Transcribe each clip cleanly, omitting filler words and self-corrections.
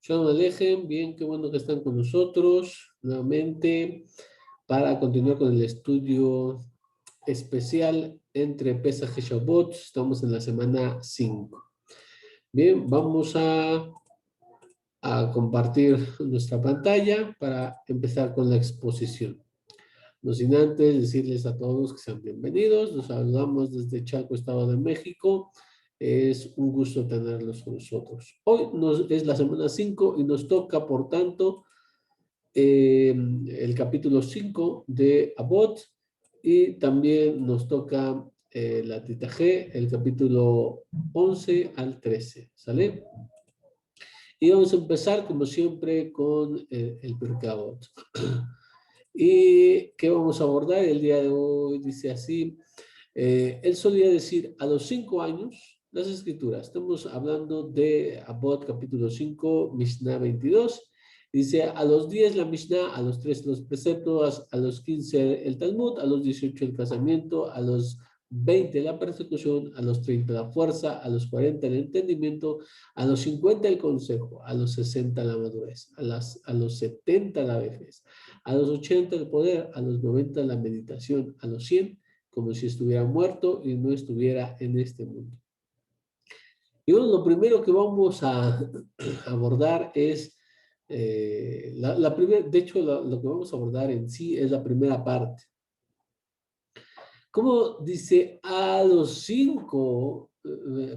Shalom Alejem, bien, qué bueno que están con nosotros nuevamente para continuar con el estudio especial entre Pesaj y Shavuot. Estamos en la semana 5. Bien, vamos a compartir nuestra pantalla para empezar con la exposición. No sin antes decirles a todos que sean bienvenidos. Los saludamos desde Chaco, Estado de México. Es un gusto tenerlos con nosotros. Hoy es la semana 5 y nos toca, por tanto, el capítulo 5 de Abot y también nos toca la Tita G, el capítulo 11 al 13. ¿Sale? Y vamos a empezar, como siempre, con el Pirkei Avot. ¿Y qué vamos a abordar el día de hoy? Dice así, él solía decir a los 5 años, las escrituras, estamos hablando de Abot capítulo 5, Mishnah 22, dice a los 10 la Mishnah, a los 13 los preceptos, a los 15 el Talmud, a los 18 el casamiento, a los 20 la persecución, a los 30 la fuerza, a los 40 el entendimiento, a los 50 el consejo, a los 60 la madurez, a los 70 la vejez, a los 80 el poder, a los 90 la meditación, a los 100 como si estuviera muerto y no estuviera en este mundo. Y bueno, lo primero que vamos a abordar es, de hecho, lo que vamos a abordar en sí es la primera parte. Como dice, a los 5,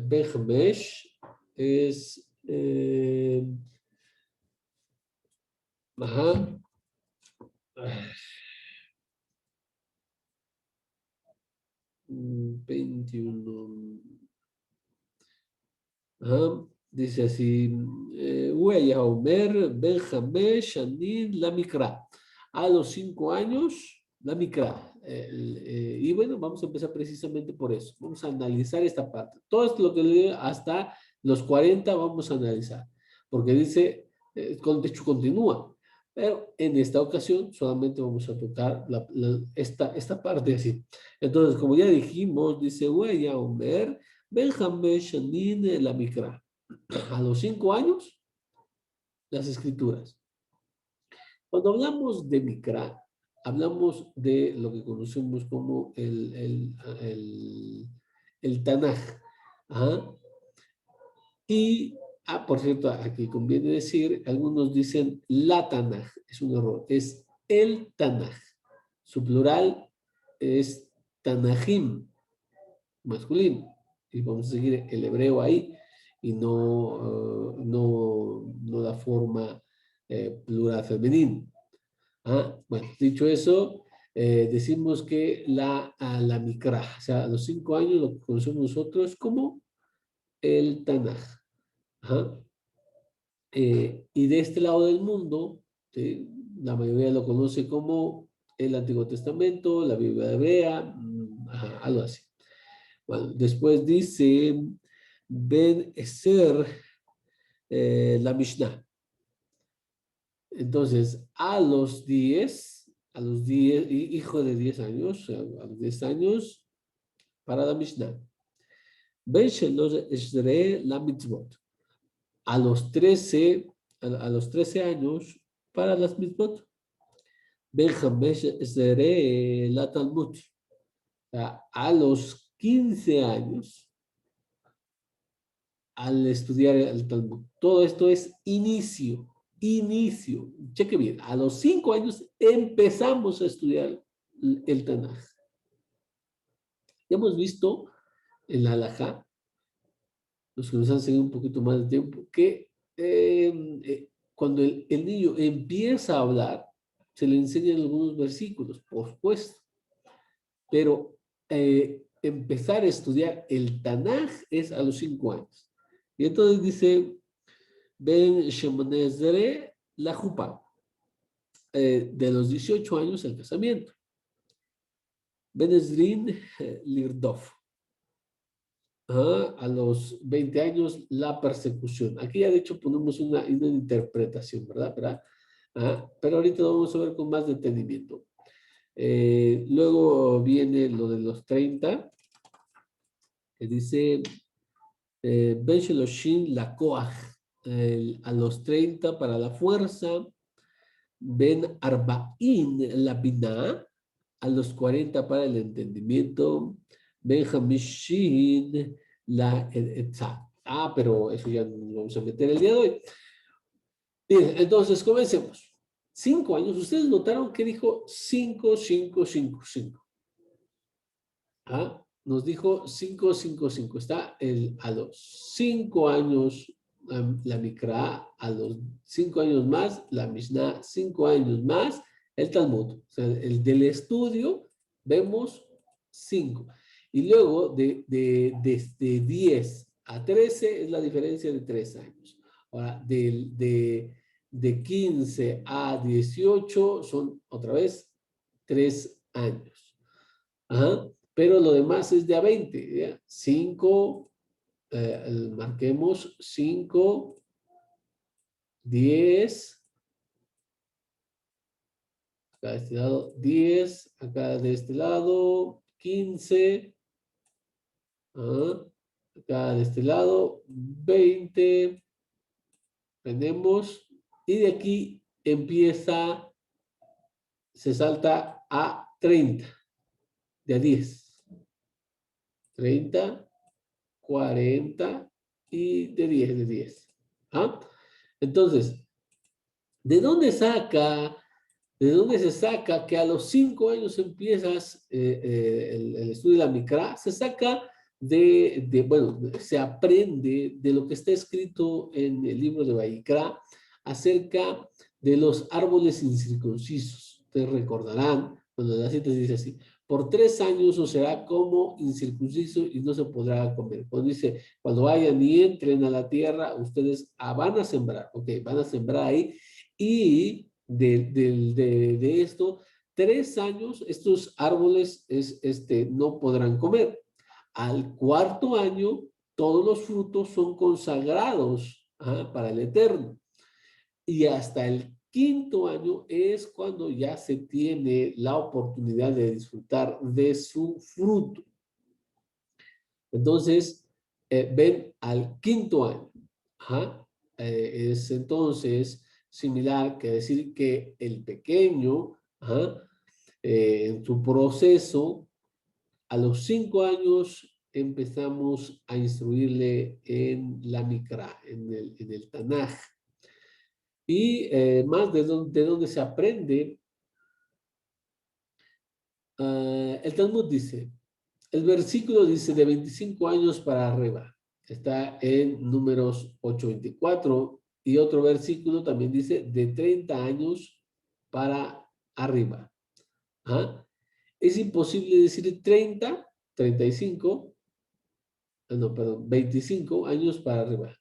Bejmesh es, ajá, 21. Ajá, dice así, Huella Omer, Benjamé, Shanin, la Mikra. A los 5 años, la Mikra. Y bueno, vamos a empezar precisamente por eso. Vamos a analizar esta parte. Todo esto lo que le hasta los 40 vamos a analizar. Porque dice, de hecho continúa. Pero en esta ocasión solamente vamos a tocar esta parte así. Entonces, como ya dijimos, dice Huella Omer, Benjamín Shanin la Mikra. A los 5 años, las escrituras. Cuando hablamos de Mikra, hablamos de lo que conocemos como el Tanaj. ¿Ah? Y, por cierto, aquí conviene decir, algunos dicen la Tanaj, es un error, es el Tanaj. Su plural es Tanajim, masculino. Y vamos a seguir el hebreo ahí y no la forma plural femenina. Bueno, dicho eso, decimos que la Mikra, o sea, a los 5 años lo que conocemos nosotros como el Tanaj. Y de este lado del mundo, ¿sí? La mayoría lo conoce como el Antiguo Testamento, la Biblia hebrea, algo así. Bueno, después dice Ben Eser, la Mishnah. Entonces, a los 10, hijo de 10 años, a los 10 años, para la Mishnah. Ben Shelosh Esre la Mitzvot. A los 13, a los 13 años, para las Mitzvot. Ben Hamesh Esre la Talmud. A los 15 años, al estudiar el Talmud. Todo esto es inicio. Cheque bien, a los 5 años empezamos a estudiar el Tanaj. Ya hemos visto en la Halajá, los que nos han seguido un poquito más de tiempo, que cuando el niño empieza a hablar, se le enseñan algunos versículos, por supuesto, pero empezar a estudiar el Tanaj es a los 5 años. Y entonces dice, Ben Shemonezre la Jupa, de los 18 años el casamiento. Ben Ezrin Lirdof. A los 20 años la persecución. Aquí ya de hecho ponemos una interpretación, ¿verdad? Pero ahorita lo vamos a ver con más detenimiento. Luego viene lo de los 30, que dice Ben Sheloshin la Koach. a los 30 para la fuerza, Ben Arba'in la Binah, a los 40 para el entendimiento, Ben Hamishin la Etzah. Ah, pero eso ya no vamos a meter el día de hoy. Bien, entonces comencemos. 5 años, ustedes notaron que dijo 5, 5, 5, 5. ¿Ah? Nos dijo 5, 5, 5. Está a los 5 años la Mikra, a los 5 años más la Mishnah, 5 años más el Talmud. O sea, el del estudio vemos 5. Y luego desde 10 a 13 es la diferencia de 3 años. Ahora, de 15 a 18 son otra vez 3 años. Ajá. Pero lo demás es de a 20. 5, marquemos 5, 10, acá de este lado 10, acá de este lado 15, acá de este lado 20, tenemos, y de aquí empieza, se salta a 30, de a 10, 30, 40 y de 10, de 10. ¿Ah? Entonces, ¿de dónde se saca que a los 5 años empiezas el estudio de la Mikra? Se saca bueno, se aprende de lo que está escrito en el libro de Vayikra acerca de los árboles incircuncisos. Ustedes recordarán, cuando la cita dice así, por 3 años os será como incircunciso y no se podrá comer. Cuando dice, cuando vayan y entren a la tierra, ustedes van a sembrar, ok, van a sembrar ahí, y de esto, 3 años, estos árboles no podrán comer. Al 4.º año, todos los frutos son consagrados para el Eterno. Y hasta el 5.º año es cuando ya se tiene la oportunidad de disfrutar de su fruto. Entonces, ven al 5.º año. Es entonces similar que decir que el pequeño, en su proceso, a los 5 años empezamos a instruirle en la Mikra, en el Tanaj. Y más de dónde se aprende, el Talmud dice, el versículo dice de 25 años para arriba. Está en Números 8:24. Y otro versículo también dice de 30 años para arriba. Es imposible decir 30, 35, no, perdón, 25 años para arriba.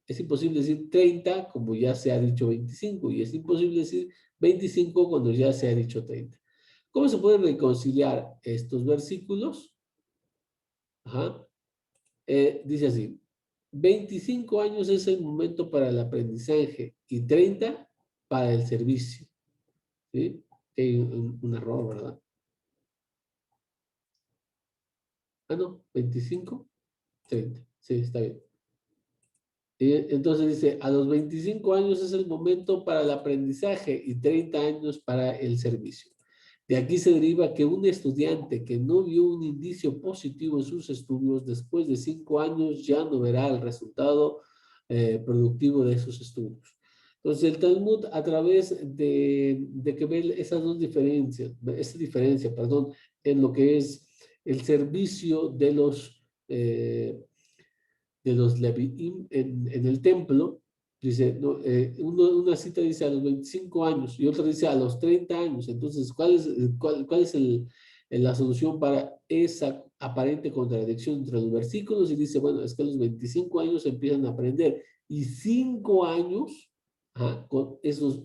Es imposible decir 30 como ya se ha dicho 25. Y es imposible decir 25 cuando ya se ha dicho 30. ¿Cómo se pueden reconciliar estos versículos? Dice así, 25 años es el momento para el aprendizaje y 30 para el servicio. ¿Sí? Hay un error, ¿verdad? No, 25, 30. Sí, está bien. Entonces dice, a los 25 años es el momento para el aprendizaje y 30 años para el servicio. De aquí se deriva que un estudiante que no vio un indicio positivo en sus estudios, después de 5 años ya no verá el resultado productivo de esos estudios. Entonces el Talmud, a través de que ve esas dos diferencias, esa diferencia, perdón, en lo que es el servicio de los Leviim en el templo, dice, no, una cita dice a los 25 años y otra dice a los 30 años. Entonces, ¿cuál es la solución para esa aparente contradicción entre los versículos? Y dice, bueno, es que a los 25 años empiezan a aprender y 5 años, con esos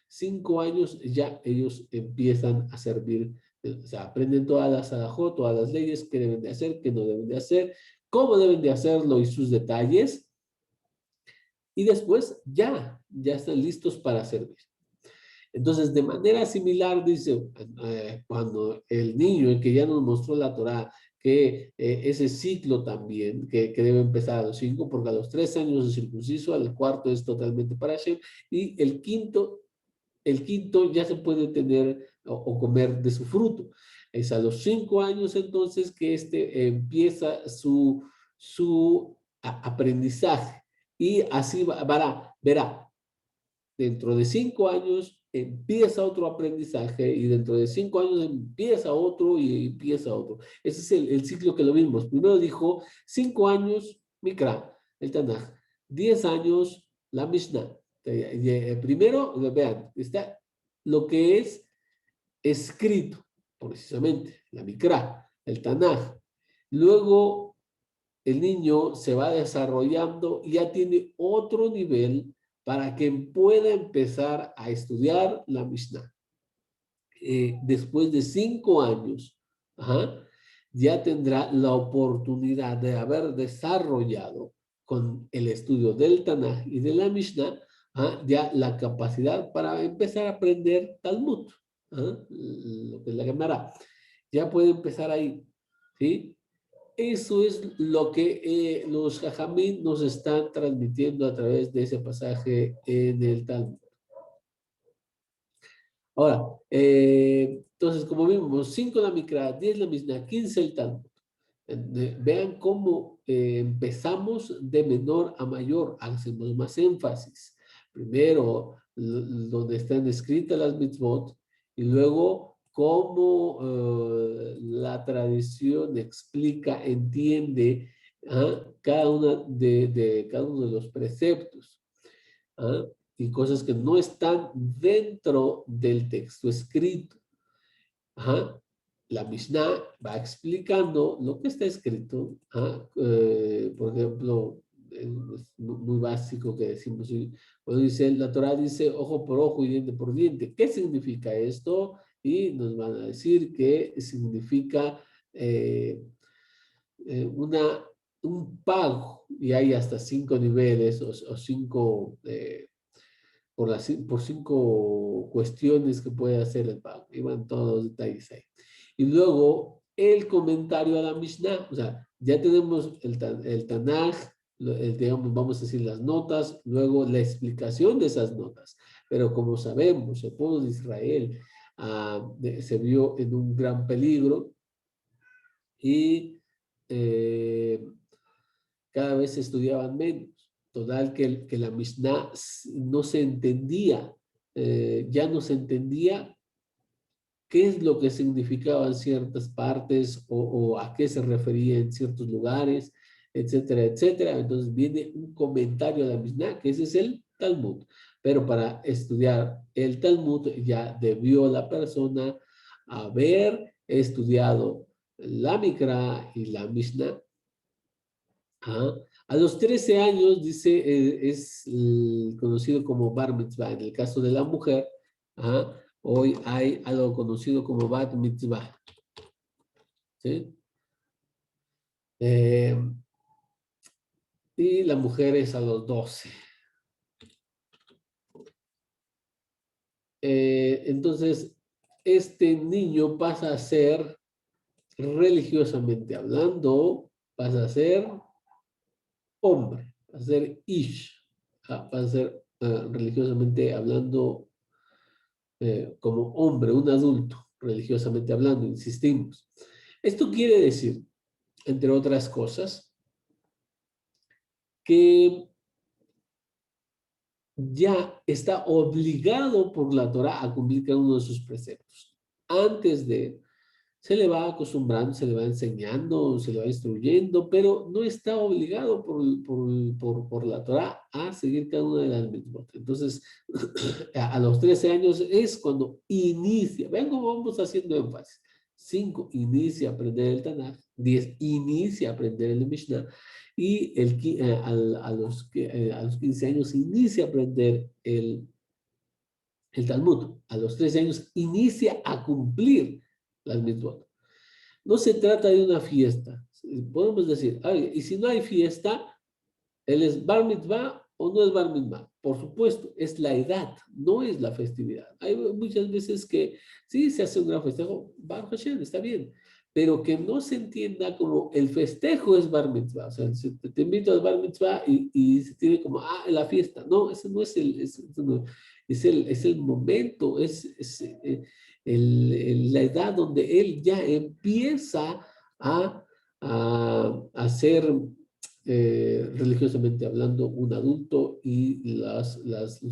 5 años ya ellos empiezan a servir. O sea, aprenden todas las alajot, todas las leyes que deben de hacer, que no deben de hacer, cómo deben de hacerlo y sus detalles, y después ya están listos para servir. Entonces, de manera similar, dice, cuando el niño, el que ya nos mostró la Torá, que ese ciclo también, que debe empezar a los 5, porque a los 3 años es circunciso, al cuarto es totalmente para Hashem, y el quinto ya se puede tener o comer de su fruto. Es a los 5 años entonces que empieza su aprendizaje. Y así verá, dentro de 5 años empieza otro aprendizaje y dentro de 5 años empieza otro y empieza otro. Ese es el ciclo que lo vimos. Primero dijo 5 años Mikra, el Tanaj, 10 años la Mishnah. Primero, vean, está lo que es escrito, precisamente, la Mikra, el Tanaj. Luego el niño se va desarrollando y ya tiene otro nivel para que pueda empezar a estudiar la Mishnah. Después de 5 años, ajá, ya tendrá la oportunidad de haber desarrollado con el estudio del Tanaj y de la Mishnah, ya la capacidad para empezar a aprender Talmud, lo que es la Gemara. Ya puede empezar ahí, ¿sí? Eso es lo que los Jajamín nos están transmitiendo a través de ese pasaje en el Talmud. Ahora, entonces, como vimos, 5 la Mikra, 10 la Mishnah, 15 el Talmud. Vean cómo empezamos de menor a mayor, hacemos más énfasis. Primero, donde están escritas las mitzvot, y luego cómo la tradición explica, entiende cada uno de los preceptos. ¿Ah? Y cosas que no están dentro del texto escrito. Ajá. La Mishnah va explicando lo que está escrito. Por ejemplo, es muy básico que decimos, cuando dice, la Torah dice ojo por ojo y diente por diente. ¿Qué significa esto? Y nos van a decir que significa un pago, y hay hasta 5 niveles o 5 por 5 cuestiones que puede hacer el pago. Y van todos los detalles ahí. Y luego el comentario a la Mishnah, o sea, ya tenemos el Tanaj, digamos, vamos a decir las notas, luego la explicación de esas notas. Pero como sabemos, el pueblo de Israel se vio en un gran peligro y cada vez se estudiaban menos. Total, que la Mishnah no se entendía, ya no se entendía qué es lo que significaban ciertas partes o a qué se refería en ciertos lugares, etcétera, etcétera. Entonces viene un comentario de la Mishnah, que ese es el Talmud. Pero para estudiar el Talmud ya debió la persona haber estudiado la Mikra y la Mishnah. A los 13 años, dice, es conocido como Bar Mitzvah. En el caso de la mujer, hoy hay algo conocido como Bat Mitzvah. ¿Sí? Y la mujer es a los 12. Entonces, este niño pasa a ser, religiosamente hablando, pasa a ser hombre, pasa a ser Ish, pasa a ser religiosamente hablando como hombre, un adulto, religiosamente hablando, insistimos. Esto quiere decir, entre otras cosas, que ya está obligado por la Torah a cumplir cada uno de sus preceptos. Antes de, se le va acostumbrando, se le va enseñando, se le va instruyendo, pero no está obligado por la Torah a seguir cada una de las mitzvot. Entonces, a los 13 años es cuando inicia, vean cómo vamos haciendo énfasis. 5, inicia a aprender el Tanaj. 10, inicia a aprender el Mishnah. Y a los 15 años inicia a aprender el Talmud. A los 13 años inicia a cumplir las mitzvot. No se trata de una fiesta. Podemos decir, y si no hay fiesta, ¿él es bar mitzvah o no es bar mitzvah? Por supuesto, es la edad, no es la festividad. Hay muchas veces que sí se hace un gran festejo, Baruch Hashem, está bien, pero que no se entienda como el festejo es bar mitzvah. O sea, si te invito al bar mitzvah y se tiene como, la fiesta. No, ese no es es el momento, la edad donde él ya empieza a, a ser religiosamente hablando un adulto y los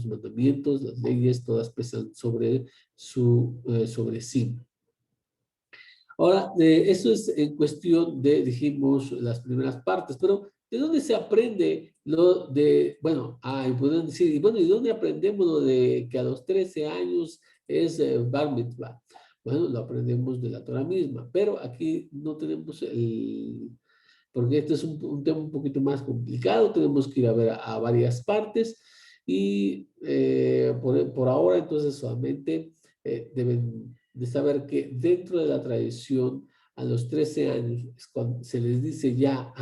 mandamientos, las leyes, todas pesan sobre sí. Ahora, eso es en cuestión de, dijimos, las primeras partes, pero ¿de dónde se aprende lo de, bueno, y pueden decir, y bueno, ¿y dónde aprendemos lo de que a los 13 años es Bar Mitzvah? Bueno, lo aprendemos de la Torah misma, pero aquí no tenemos porque este es un tema un poquito más complicado, tenemos que ir a ver a varias partes y por ahora entonces solamente deben de saber que dentro de la tradición a los 13 años es cuando se les dice ya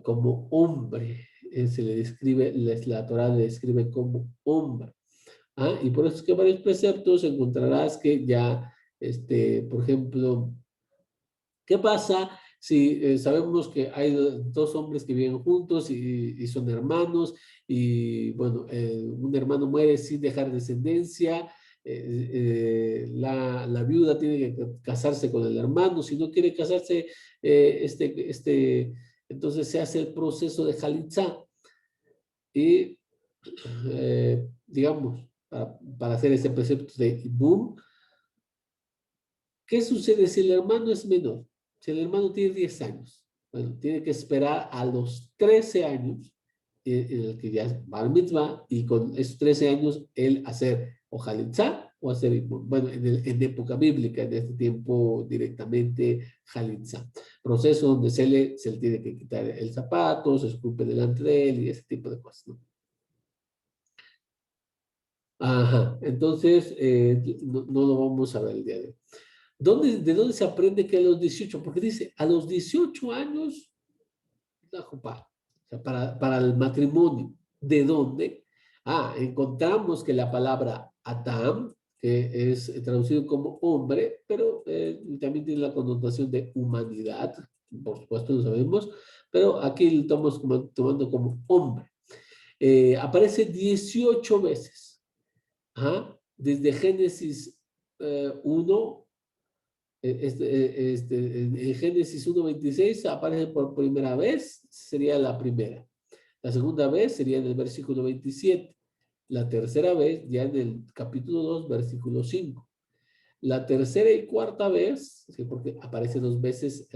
como hombre, se le describe, la Torah le describe como hombre. Y por eso es que varios preceptos encontrarás que ya, por ejemplo, ¿qué pasa si sabemos que hay dos hombres que viven juntos y son hermanos y, bueno, un hermano muere sin dejar descendencia, la viuda tiene que casarse con el hermano, si no quiere casarse, entonces se hace el proceso de Jalitzá y, digamos, para hacer ese precepto de Ibum, ¿qué sucede si el hermano es menor? Si el hermano tiene 10 años, bueno, tiene que esperar a los 13 años, en el que ya es Bar Mitzvah, y con esos 13 años él hacer o Jalitzá o hacer Ibum. Bueno, en época bíblica, en este tiempo directamente Jalitzá. Proceso donde se le tiene que quitar el zapato, se escupe delante de él y ese tipo de cosas, ¿no? Ajá, entonces no lo vamos a ver el día de hoy. ¿De dónde se aprende que a los 18? Porque dice, a los 18 años, la jupá, o sea, para el matrimonio. ¿De dónde? Encontramos que la palabra Adam, que es traducido como hombre, pero también tiene la connotación de humanidad, por supuesto lo sabemos, pero aquí lo estamos tomando como hombre. Aparece 18 veces. Desde Génesis 1 en Génesis 1:26 aparece por primera vez, sería la primera. La segunda vez sería en el versículo 27. La tercera vez ya en el capítulo 2, versículo 5. La tercera y cuarta vez, ¿sí? Porque aparece dos veces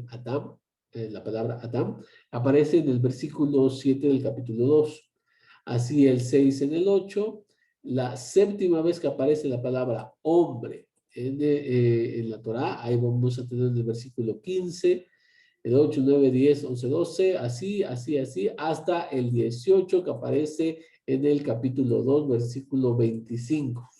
Adam, la palabra Adam, aparece en el versículo 7 del capítulo 2. Así el 6 en el 8. La séptima vez que aparece la palabra hombre en la Torá, ahí vamos a tener en el versículo 15, el 8, 9, 10, 11, 12, así, hasta el 18 que aparece en el capítulo 2, versículo 25.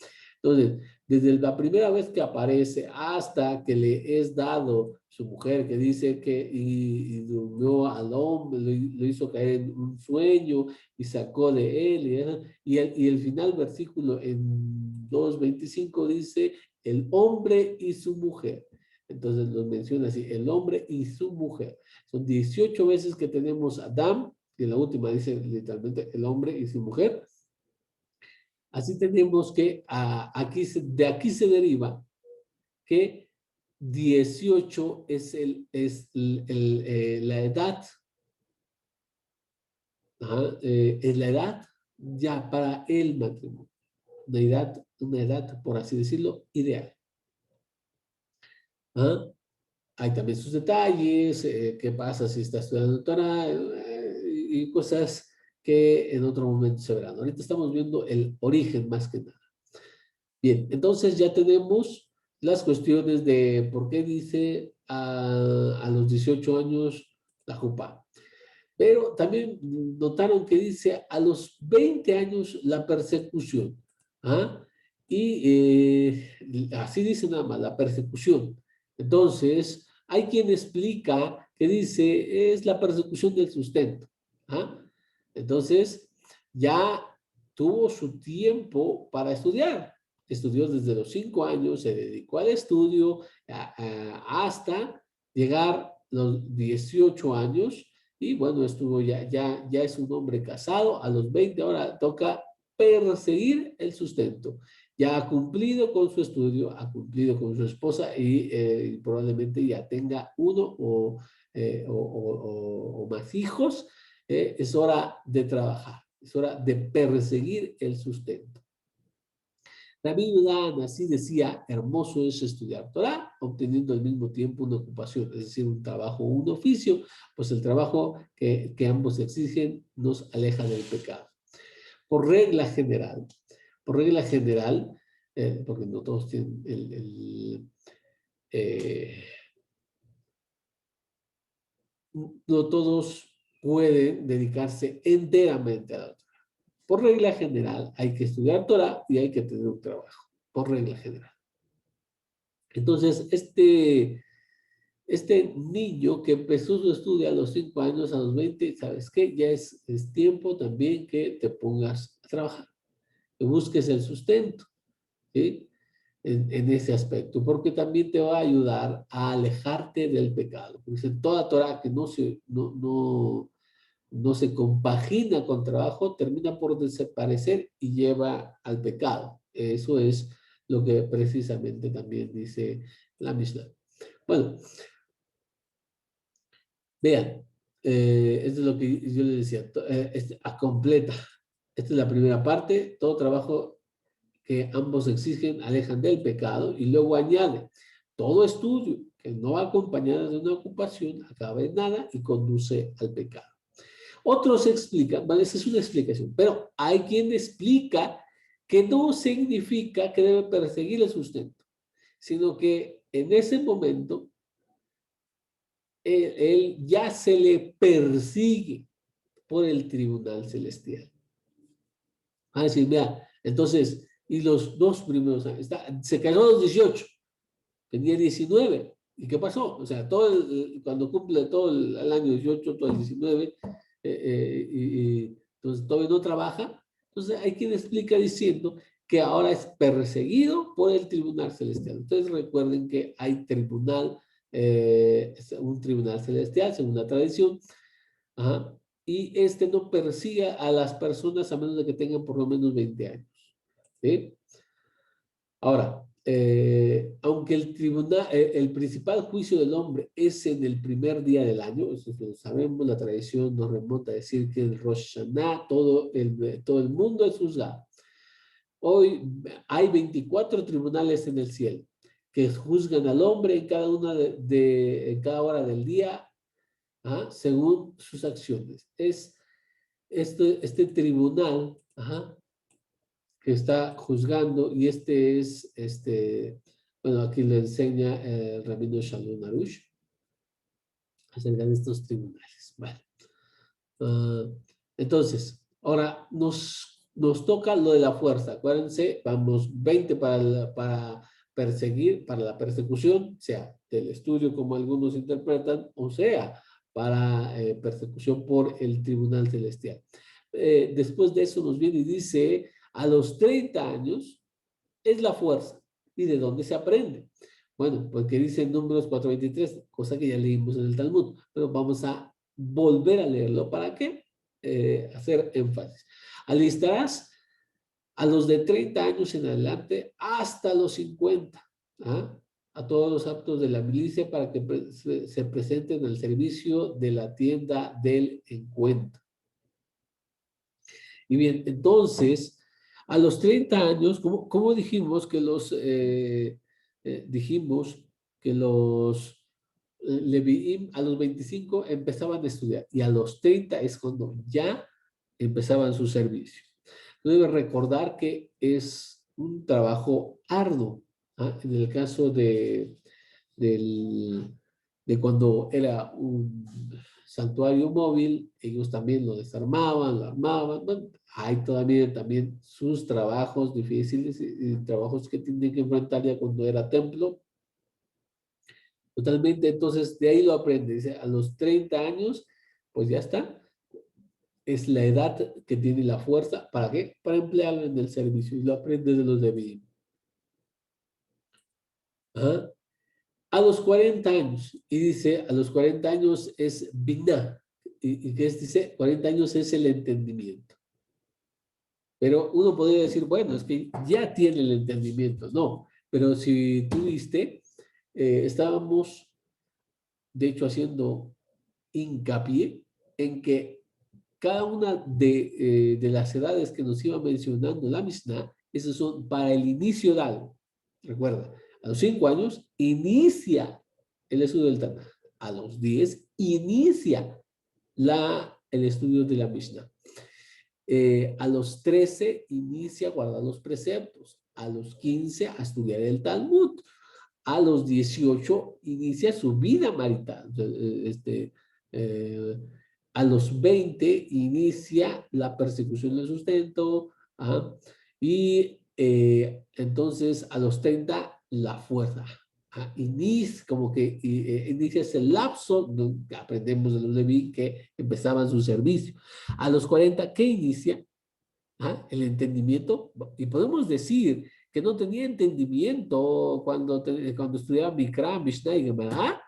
Entonces, desde la primera vez que aparece hasta que le es dado su mujer, que dice que y durmió al hombre, lo hizo caer en un sueño y sacó de él, y el final versículo en 2:25 dice, el hombre y su mujer. Entonces los menciona así, el hombre y su mujer. Son 18 veces que tenemos a Adán, y en la última dice literalmente el hombre y su mujer. Así tenemos que de aquí se deriva que 18 es la edad, es la edad ya para el matrimonio. Una edad, por así decirlo, ideal. Hay también sus detalles, qué pasa si está estudiando Torah, y cosas que en otro momento se verán. Ahorita estamos viendo el origen más que nada. Bien, entonces ya tenemos las cuestiones de por qué dice a los 18 años la jupá. Pero también notaron que dice a los 20 años la persecución. Y así dice nada más, la persecución. Entonces, hay quien explica que dice es la persecución del sustento. Entonces, ya tuvo su tiempo para estudiar. estudió desde los 5 años, se dedicó al estudio hasta llegar los 18 años y bueno, estuvo ya es un hombre casado, a los 20 ahora toca perseguir el sustento. Ya ha cumplido con su estudio, ha cumplido con su esposa y probablemente ya tenga uno o más hijos. Es hora de trabajar, es hora de perseguir el sustento. Rabbi Yudá así decía, hermoso es estudiar Torah, obteniendo al mismo tiempo una ocupación, es decir, un trabajo o un oficio, pues el trabajo que ambos exigen nos aleja del pecado. Por regla general, porque no todos tienen no todos pueden dedicarse enteramente a la Torah. Por regla general, hay que estudiar Torah y hay que tener un trabajo, por regla general. Entonces, este niño que empezó su estudio a los 5 años, a los 20, ¿sabes qué? Ya es tiempo también que te pongas a trabajar, que busques el sustento, ¿sí? En ese aspecto, porque también te va a ayudar a alejarte del pecado. Porque toda Torah que no se compagina con trabajo, termina por desaparecer y lleva al pecado. Eso es lo que precisamente también dice la Mishnah. Bueno, vean, esto es lo que yo les decía, completa. Esta es la primera parte, todo trabajo que ambos exigen alejan del pecado y luego añade, todo estudio que no va acompañado de una ocupación acaba en nada y conduce al pecado. Otros explican, vale, esa es una explicación, pero hay quien explica que no significa que debe perseguir el sustento, sino que en ese momento él ya se le persigue por el tribunal celestial. Va a decir, mira, entonces, y los 2 primeros años, se casó a los 18, tenía 19, ¿y qué pasó? O sea, cuando cumple todo el año 18, todo el 19, entonces todavía no trabaja. Entonces hay quien explica diciendo que ahora es perseguido por el tribunal celestial. Entonces recuerden que hay un tribunal celestial, según la tradición, ajá, y este no persigue a las personas a menos de que tengan por lo menos 20 años. ¿Sí? Ahora, aunque el principal juicio del hombre es en el primer día del año, eso lo sabemos, la tradición nos remonta a decir que en Rosh Hashanah todo el mundo es juzgado. Hoy hay 24 tribunales en el cielo que juzgan al hombre en cada en cada hora del día, según sus acciones. Es este tribunal, que está juzgando, y bueno, aquí le enseña el rabino Shalom Arush acerca de estos tribunales. Bueno, entonces, ahora nos toca lo de la fuerza. Acuérdense, vamos 20 para perseguir, para la persecución, sea del estudio como algunos interpretan, o sea, para persecución por el tribunal celestial. Después de eso nos viene y dice, a los 30 años es la fuerza. ¿Y de dónde se aprende? Bueno, porque dice en Números 4:23, cosa que ya leímos en el Talmud, pero vamos a volver a leerlo. ¿Para qué? Hacer énfasis. Alistarás a los de 30 años en adelante hasta los 50, a todos los aptos de la milicia para que se presenten al servicio de la tienda del encuentro. Y bien, entonces, a los 30 años, ¿cómo dijimos que Leviim a los 25 empezaban a estudiar y a los 30 es cuando ya empezaban su servicio? Debe recordar que es un trabajo arduo. En el caso de cuando era un santuario móvil, ellos también lo desarmaban, lo armaban. Bueno, hay todavía también sus trabajos difíciles y trabajos que tienen que enfrentar ya cuando era templo. Totalmente, entonces de ahí lo aprende. Dice, a los 30 años, pues ya está. Es la edad que tiene la fuerza. ¿Para qué? Para emplearlo en el servicio. Y lo aprende de los de Leví. Ajá. A los 40 años, y dice, a los 40 años es Binah, y que dice, 40 años es el entendimiento. Pero uno podría decir, bueno, es que ya tiene el entendimiento. No, pero si tú viste, estábamos, de hecho, haciendo hincapié en que cada una de las edades que nos iba mencionando la Mishnah, esas son para el inicio de algo. Recuerda, a los 5 años inicia el estudio del Tanaj. A los 10 inicia el estudio de la Mishnah. A los 13 inicia a guardar los preceptos. A los 15 a estudiar el Talmud. A los 18 inicia su vida marital. Eh, a los 20 inicia la persecución del sustento. ¿Ah? Y entonces a los 30 la fuerza. ¿Ah? Inicia, como que inicia ese lapso donde aprendemos de los Leví que empezaban su servicio. A los 40, ¿qué inicia? ¿Ah? El entendimiento. Y podemos decir que no tenía entendimiento cuando estudiaba Mikra, Mishnah y Gemara.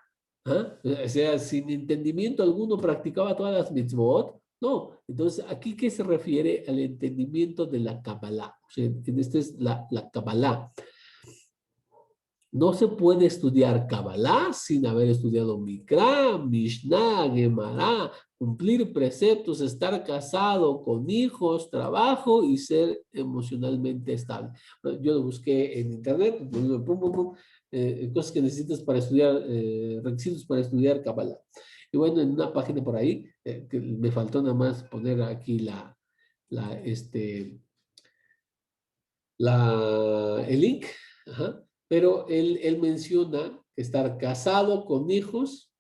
¿Ah? O sea, sin entendimiento alguno practicaba todas las mitzvot. No, entonces aquí ¿qué se refiere al entendimiento de la Kabbalah? O sea, en este es la Kabbalah. No se puede estudiar Kabbalah sin haber estudiado Mikra, Mishnah, Gemara, cumplir preceptos, estar casado, con hijos, trabajo y ser emocionalmente estable. Yo lo busqué en internet, cosas que necesitas para estudiar, requisitos para estudiar Kabbalah. Y bueno, en una página por ahí, que me faltó nada más poner aquí la, este, el link, ajá, pero él menciona estar casado con hijos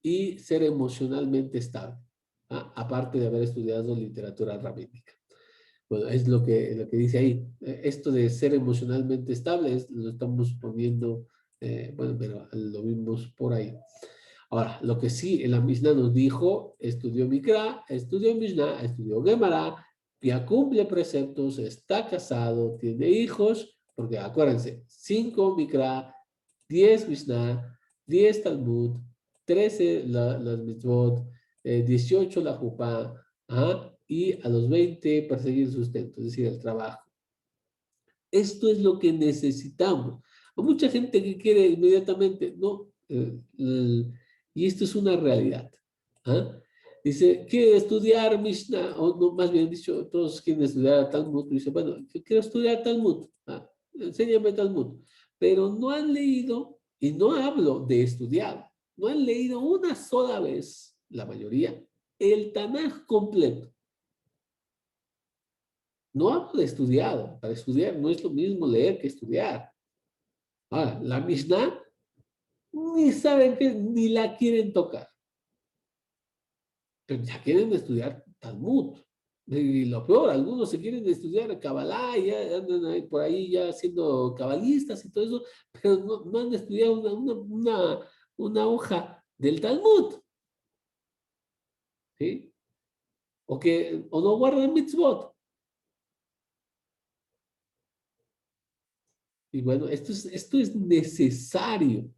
y ser emocionalmente estable, ¿ah? Aparte de haber estudiado literatura rabínica. Bueno, es lo que dice ahí. Esto de ser emocionalmente estable lo estamos poniendo, bueno, pero lo vimos por ahí. Ahora, lo que sí, en la Mishnah nos dijo, estudió Mikra, estudió Mishnah, estudió Gemara, ya cumple preceptos, está casado, tiene hijos, porque acuérdense, 5 Mikra, 10 Mishnah, 10 Talmud, 13 las mitzvot, 18 la Jupá, y a los 20 perseguir el sustento, es decir, el trabajo. Esto es lo que necesitamos. Hay mucha gente que quiere inmediatamente, no, y esto es una realidad. ¿Ah? Dice, quiere estudiar Mishnah, o no, más bien dicho, todos quieren estudiar Talmud. Dice, bueno, yo quiero estudiar Talmud. Enséñame Talmud. Pero no han leído, y no hablo de estudiar, no han leído una sola vez, la mayoría, el Tanaj completo. No hablo de estudiado. Para estudiar no es lo mismo leer que estudiar. Ahora, la Mishnah ni saben que ni la quieren tocar. Pero ya quieren estudiar Talmud. Y lo peor, algunos se quieren estudiar Kabbalah y ya andan ahí por ahí ya siendo cabalistas y todo eso, pero no han estudiado una hoja del Talmud. ¿Sí? O no guardan mitzvot. Y bueno, esto es necesario.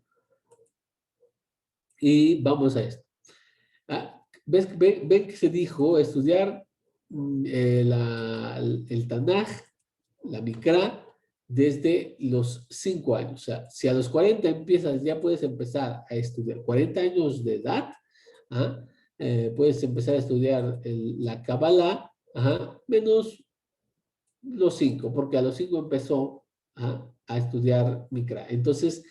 Y vamos a esto. Ven que se dijo estudiar el Tanaj, la Mikra, desde los 5 años. O sea, si a los 40 empiezas, ya puedes empezar a estudiar. 40 años de edad, ¿ah? Puedes empezar a estudiar la Kabbalah, menos los 5, porque a los 5 empezó a estudiar Mikra. Entonces,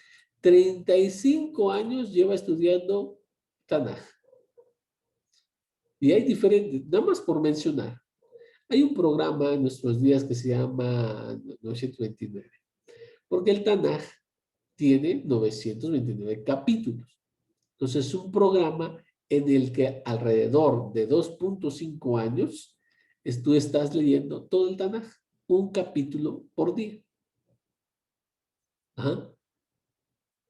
35 años lleva estudiando Tanaj. Y hay diferentes, nada más por mencionar. Hay un programa en nuestros días que se llama 929, porque el Tanaj tiene 929 capítulos. Entonces, es un programa en el que alrededor de 2.5 años tú estás leyendo todo el Tanaj, un capítulo por día. Ajá.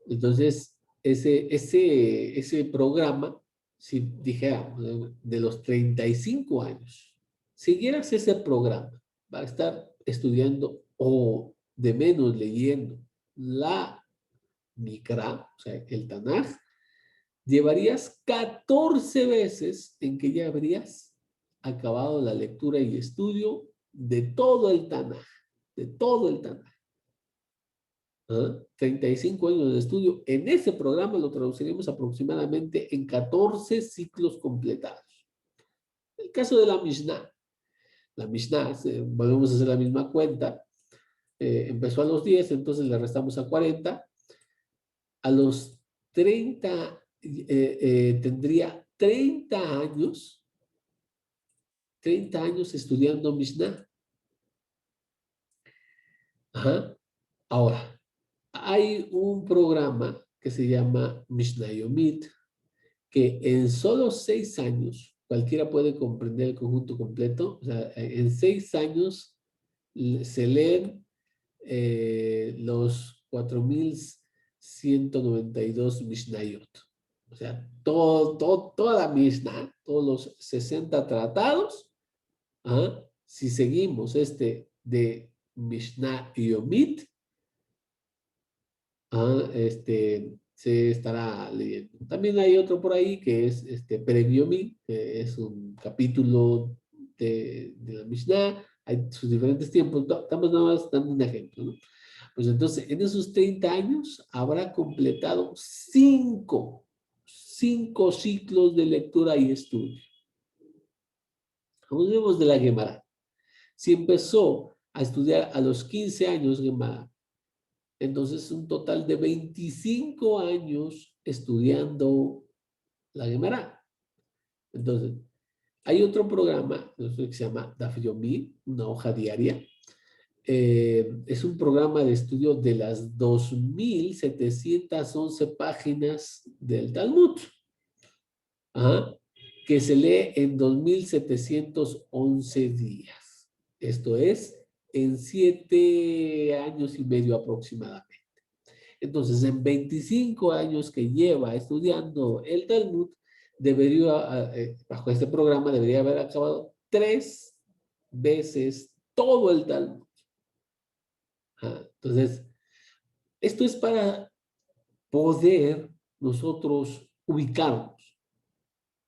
Entonces, ese programa, si dijéramos, de los 35 años, siguieras ese programa, va a estar estudiando o de menos leyendo la Mikra, o sea, el Tanaj, llevarías 14 veces en que ya habrías acabado la lectura y estudio de todo el Tanaj, de todo el Tanaj. 35 años de estudio. En ese programa lo traduciremos aproximadamente en 14 ciclos completados. El caso de la Mishnah. La Mishnah, volvemos a hacer la misma cuenta. Empezó a los 10, entonces le restamos a 40. A los 30, tendría 30 años estudiando Mishnah. Ajá. Ahora, hay un programa que se llama Mishnah Yomit, que en solo 6 años, cualquiera puede comprender el conjunto completo. O sea, en 6 años se leen los 4192 Mishnayot. O sea, toda la Mishnah, todos los 60 tratados. Si seguimos este de Mishnah Yomit, se estará leyendo. También hay otro por ahí que es Previomi, que es un capítulo de la Mishnah. Hay sus diferentes tiempos. Estamos nada más dando un ejemplo, ¿no? Pues entonces, en esos 30 años habrá completado 5 ciclos de lectura y estudio. Hablemos de la Gemara. Si empezó a estudiar a los 15 años Gemara, entonces un total de 25 años estudiando la Gemara. Entonces, hay otro programa que se llama Daf Yomi, una hoja diaria. Es un programa de estudio de las 2711 páginas del Talmud, que se lee en 2711 días. Esto es en 7 años y medio aproximadamente. Entonces, en 25 años que lleva estudiando el Talmud, bajo este programa, debería haber acabado 3 veces todo el Talmud. Entonces, esto es para poder nosotros ubicarnos.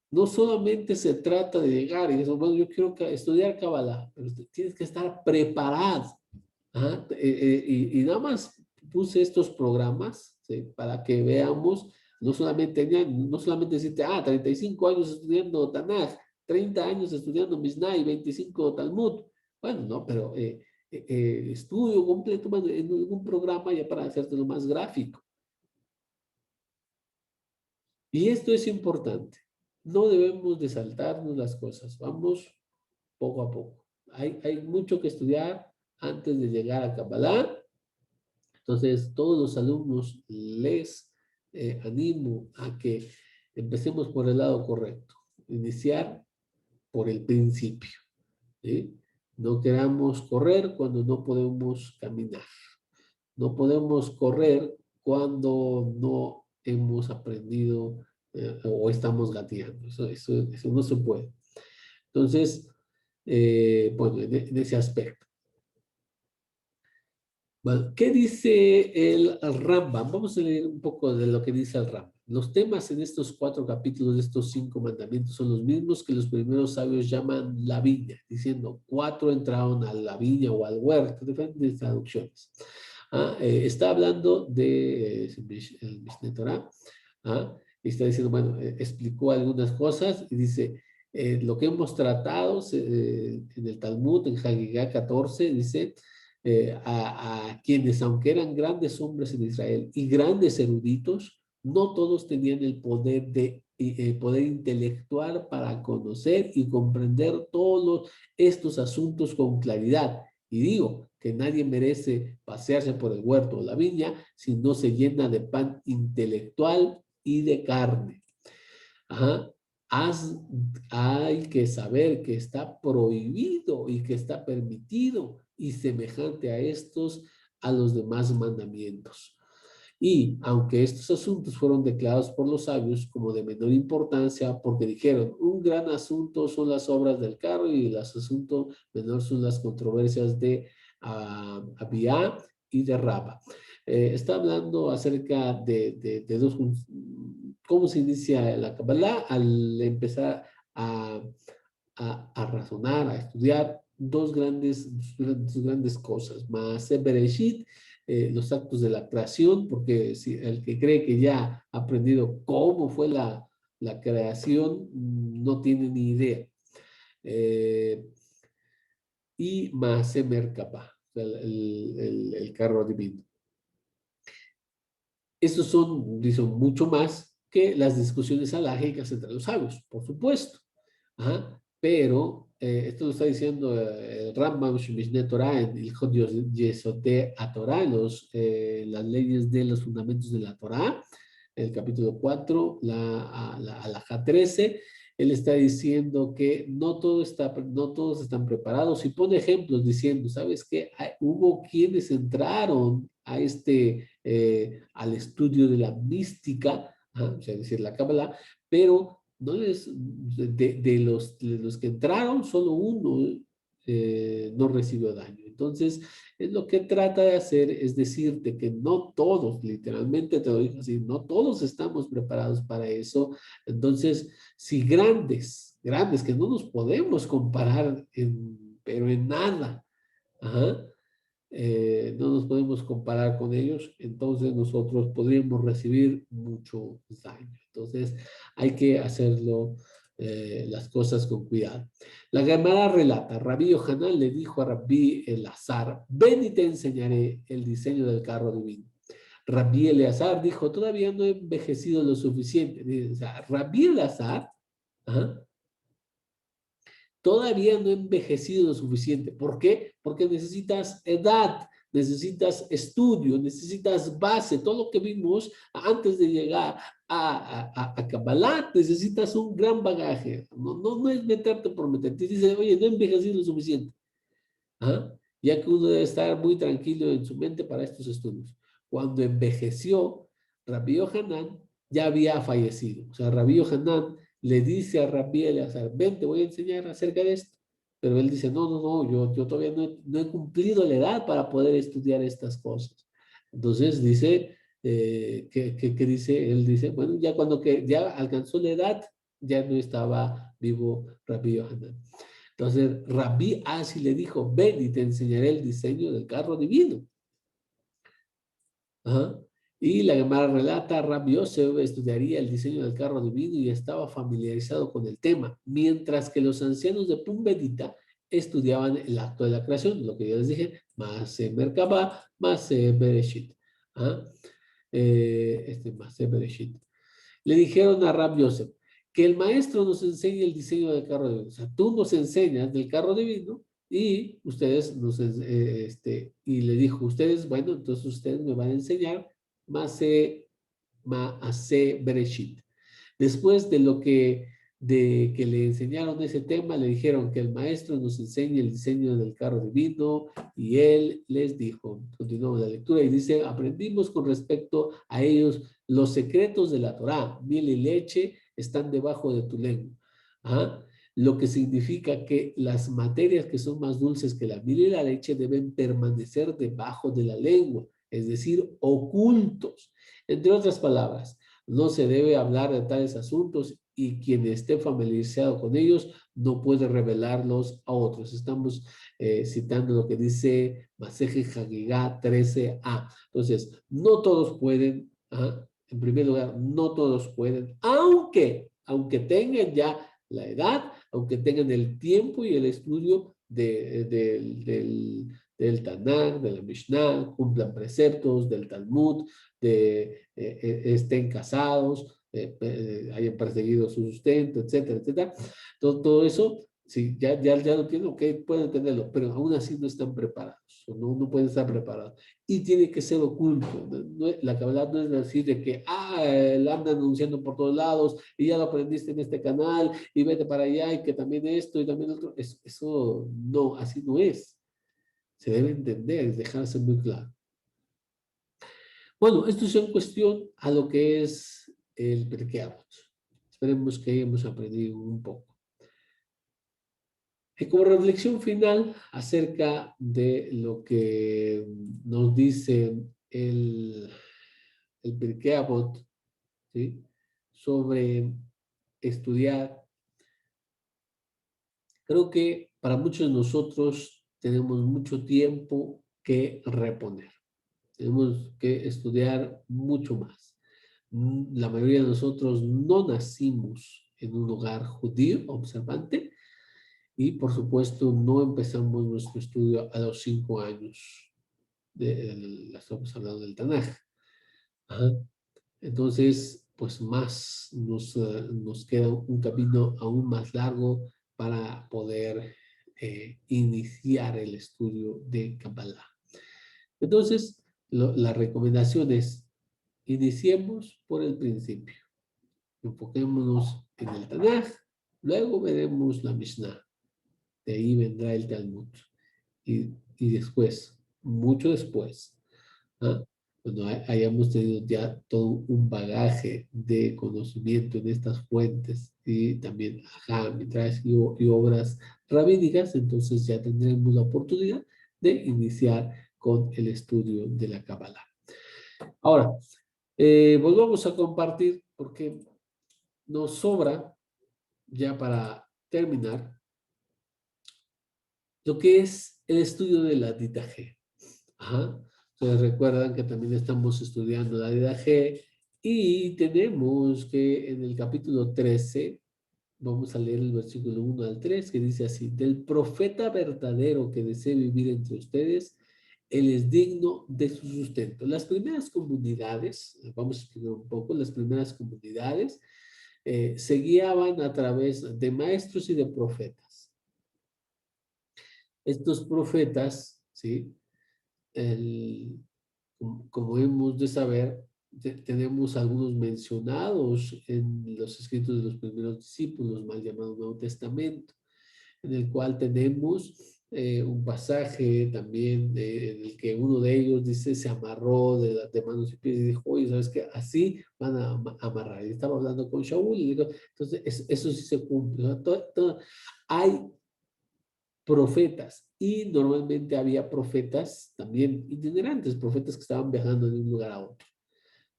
No solamente se trata de llegar y decir, bueno, yo quiero estudiar Kabbalah, pero tienes que estar preparado. Y nada más puse estos programas, ¿sí?, para que veamos, no solamente decirte, 35 años estudiando Tanaj, 30 años estudiando Mishnah y 25 Talmud. Bueno, no, pero estudio completo, bueno, en algún programa ya para hacértelo más gráfico. Y esto es importante. No debemos de saltarnos las cosas. Vamos poco a poco. Hay mucho que estudiar antes de llegar a Kabbalah. Entonces, todos los alumnos les animo a que empecemos por el lado correcto. Iniciar por el principio, ¿sí? No queramos correr cuando no podemos caminar. No podemos correr cuando no hemos aprendido o estamos gateando. Eso no se puede. Entonces, bueno, en ese aspecto. Bueno, ¿qué dice el Rambam? Vamos a leer un poco de lo que dice el Rambam. Los temas en estos 4 capítulos de estos 5 mandamientos son los mismos que los primeros sabios llaman la viña, diciendo 4 entraron a la viña o al huerto, diferentes traducciones. Está hablando de el Mishneh Torah, y está diciendo, bueno, explicó algunas cosas y dice, lo que hemos tratado en el Talmud, en Hagigah 14, dice, a quienes, aunque eran grandes hombres en Israel y grandes eruditos, no todos tenían el poder intelectual para conocer y comprender todos estos asuntos con claridad. Y digo que nadie merece pasearse por el huerto o la viña si no se llena de pan intelectual y de carne. Hay que saber que está prohibido y que está permitido y semejante a estos, a los demás mandamientos. Y aunque estos asuntos fueron declarados por los sabios como de menor importancia, porque dijeron, un gran asunto son las obras del carro y los asuntos menores son las controversias de Abía y de Raba. está hablando acerca de dos, cómo se inicia la Kabbalah al empezar a, a razonar, a estudiar dos grandes cosas. Maaseh Bereshit, los actos de la creación, porque si el que cree que ya ha aprendido cómo fue la creación, no tiene ni idea. Y Maaseh Merkabah, el carro divino. Estos dicen mucho más que las discusiones alágicas entre los sabios, por supuesto. Ajá. Pero esto lo está diciendo el Rambam Mishneh Torah en el Yesodé a Torah, las leyes de los fundamentos de la Torah, el capítulo 4, la alajá 13. Él está diciendo que no todos están preparados y pone ejemplos diciendo, ¿sabes qué? Hubo quienes entraron a al estudio de la mística, o sea, decir, la Kabbalah, pero no de los que entraron, solo uno no recibió daño. Entonces, es lo que trata de hacer es decirte que no todos, literalmente te lo digo así, no todos estamos preparados para eso. Entonces, si grandes que no nos podemos comparar pero en nada, ajá, no nos podemos comparar con ellos, entonces nosotros podríamos recibir mucho daño. Entonces hay que hacerlo las cosas con cuidado. La Gemara relata, Rabí Yohanan le dijo a Rabí Elazar, ven y te enseñaré el diseño del carro divino. Rabí Eleazar dijo, todavía no he envejecido lo suficiente. O sea, Rabí Elazar, ajá, todavía no he envejecido lo suficiente. ¿Por qué? Porque necesitas edad, necesitas estudio, necesitas base, todo lo que vimos antes de llegar a Kabbalah, necesitas un gran bagaje. No es meterte por meterte. Dice, oye, no he envejecido lo suficiente. ¿Ah? Ya que uno debe estar muy tranquilo en su mente para estos estudios. Cuando envejeció, Rabbi Yohanan ya había fallecido. O sea, Rabbi Yohanan le dice a Rabbi Eleazar, ven, te voy a enseñar acerca de esto. Pero él dice, no, yo todavía no he cumplido la edad para poder estudiar estas cosas. Entonces dice, ¿qué dice? Él dice, bueno, ya cuando ya alcanzó la edad, ya no estaba vivo Rabbi Yohanan. Entonces, Rabí Asi le dijo, ven y te enseñaré el diseño del carro divino. Ajá. Y la Gemara relata, Rabbi Yosef estudiaría el diseño del carro divino y estaba familiarizado con el tema, mientras que los ancianos de Pumbedita estudiaban el acto de la creación, lo que yo les dije, más Merkabah, más Bereshit. ¿Ah? Más Bereshit. Le dijeron a Rabbi Yosef que el maestro nos enseñe el diseño del carro divino. O sea, tú nos enseñas del carro divino y ustedes y le dijo, ustedes, bueno, entonces ustedes me van a enseñar Maase Bereshit. Después de que le enseñaron ese tema, le dijeron que el maestro nos enseñe el diseño del carro divino y él les dijo, continuamos la lectura y dice, aprendimos con respecto a ellos los secretos de la Torá, miel y leche están debajo de tu lengua. ¿Ah? Lo que significa que las materias que son más dulces que la miel y la leche deben permanecer debajo de la lengua, es decir, ocultos. Entre otras palabras, no se debe hablar de tales asuntos y quien esté familiarizado con ellos no puede revelarlos a otros. Estamos citando lo que dice Maseje Hagigá 13a. Entonces, no todos pueden, en primer lugar, no todos pueden, aunque tengan ya la edad, aunque tengan el tiempo y el estudio del Tanakh, de la Mishnah, cumplan preceptos del Talmud, estén casados, hayan perseguido su sustento, etcétera, etcétera. Todo eso, sí, ya lo tienen, ok, pueden tenerlo, pero aún así no están preparados, no pueden estar preparados. Y tiene que ser oculto. La Kabbalah no es decir de que, él anda anunciando por todos lados y ya lo aprendiste en este canal y vete para allá y que también esto y también otro. Eso no, así no es. Se debe entender, dejarse muy claro. Bueno, esto es en cuestión a lo que es el Pirkei Avot. Esperemos que hayamos aprendido un poco. Y como reflexión final acerca de lo que nos dice el, el Pirkei Avot, ¿sí? Sobre estudiar. Creo que para muchos de nosotros tenemos mucho tiempo que reponer. Tenemos que estudiar mucho más. La mayoría de nosotros no nacimos en un hogar judío observante y por supuesto no empezamos nuestro estudio a los 5 años. Estamos hablando del Tanaj. Ajá. Entonces, pues más nos queda un camino aún más largo para poder iniciar el estudio de Kabbalah. Entonces, la recomendación es, iniciemos por el principio. Enfoquémonos en el Tanaj, luego veremos la Mishnah. De ahí vendrá el Talmud. Y después, mucho después, ¿ah? Cuando hayamos tenido ya todo un bagaje de conocimiento en estas fuentes y también midrash y obras rabínicas, entonces ya tendremos la oportunidad de iniciar con el estudio de la Kabbalah. Ahora, volvamos a compartir porque nos sobra, ya para terminar, lo que es el estudio de la Dita G. Ajá. Ustedes recuerdan que también estamos estudiando la Dita G y tenemos que en el capítulo 13, vamos a leer el versículo 1 al 3, que dice así: del profeta verdadero que desee vivir entre ustedes, él es digno de su sustento. Las primeras comunidades, vamos a explicar un poco, las primeras comunidades se guiaban a través de maestros y de profetas. Estos profetas, ¿sí? Como hemos de saber, tenemos algunos mencionados en los escritos de los primeros discípulos, mal llamado Nuevo Testamento, en el cual tenemos un pasaje también en el que uno de ellos dice, se amarró de manos y pies y dijo, oye, ¿sabes qué? Así van a amarrar. Y estaba hablando con Shaul y dijo, entonces eso sí se cumple. O sea, hay profetas y normalmente había profetas también itinerantes, profetas que estaban viajando de un lugar a otro.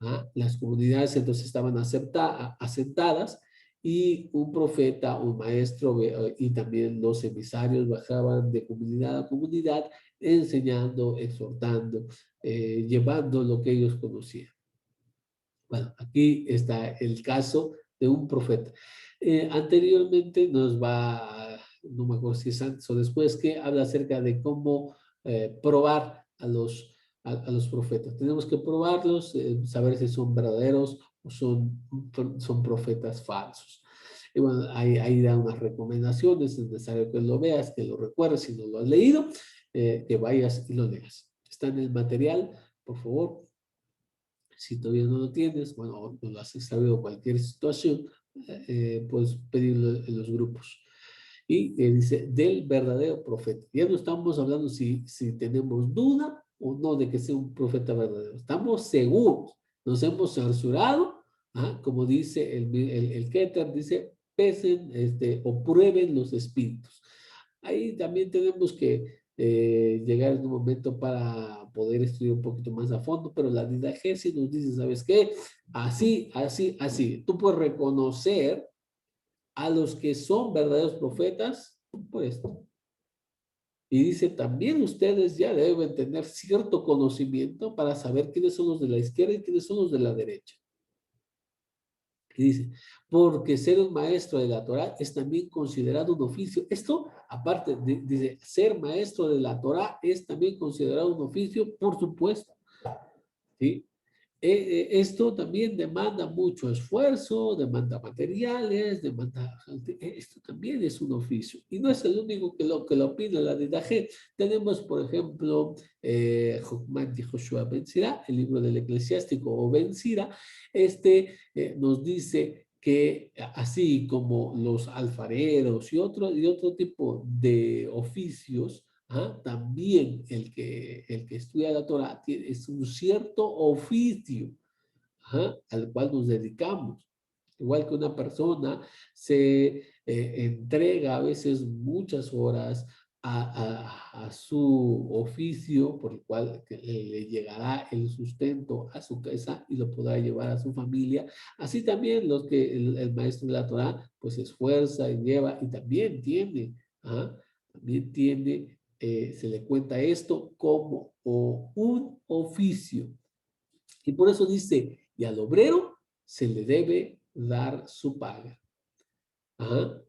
¿Ah? Las comunidades entonces estaban asentadas y un profeta, un maestro y también los emisarios bajaban de comunidad a comunidad enseñando, exhortando, llevando lo que ellos conocían. Bueno, aquí está el caso de un profeta. Anteriormente nos va, no me acuerdo si es antes o después, que habla acerca de cómo probar a los profetas. Tenemos que probarlos, saber si son verdaderos o son profetas falsos. Y bueno, ahí da unas recomendaciones, es necesario que lo veas, que lo recuerdes, si no lo has leído, que vayas y lo leas. Está en el material, por favor. Si todavía no lo tienes, bueno, no lo has sabido cualquier situación, puedes pedirlo en los grupos. Y dice, del verdadero profeta. Ya no estamos hablando si tenemos duda o no de que sea un profeta verdadero. Estamos seguros. Nos hemos censurado, como dice el Keter, dice, pesen o prueben los espíritus. Ahí también tenemos que llegar en un momento para poder estudiar un poquito más a fondo, pero la didagesia nos dice, ¿sabes qué? Así, así, así. Tú puedes reconocer a los que son verdaderos profetas por esto. Y dice, también ustedes ya deben tener cierto conocimiento para saber quiénes son los de la izquierda y quiénes son los de la derecha. Y dice, porque ser un maestro de la Torá es también considerado un oficio. Esto, aparte, dice, ser maestro de la Torá es también considerado un oficio, por supuesto. ¿Sí? Esto también demanda mucho esfuerzo, demanda materiales, esto también es un oficio. Y no es el único que lo opina la Didaje. Tenemos, por ejemplo, Jokman de Joshua Ben Sira, el libro del eclesiástico o Ben Sira, nos dice que así como los alfareros y otro tipo de oficios, también el que estudia la Torah es un cierto oficio al cual nos dedicamos. Igual que una persona se entrega a veces muchas horas a su oficio por el cual le llegará el sustento a su casa y lo podrá llevar a su familia. Así también los que el maestro de la Torá pues se esfuerza y lleva y también tiene, ¿ah? También tiene, se le cuenta esto como un oficio. Y por eso dice, y al obrero se le debe dar su paga. Ajá.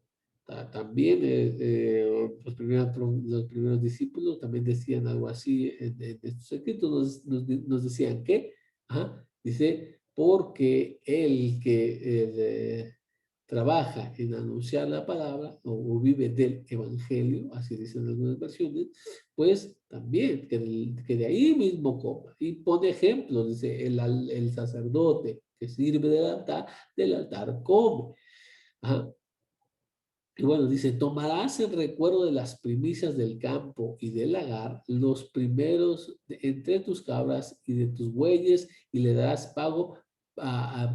También los primeros discípulos también decían algo así en estos escritos, nos decían que, ajá, dice, porque el que trabaja en anunciar la palabra o vive del evangelio, así dicen algunas versiones, pues también que de ahí mismo coma. Y pone ejemplos, dice, el sacerdote que sirve del altar come. Ajá. Y bueno, dice, tomarás en recuerdo de las primicias del campo y del lagar, los primeros entre tus cabras y de tus bueyes, y le darás pago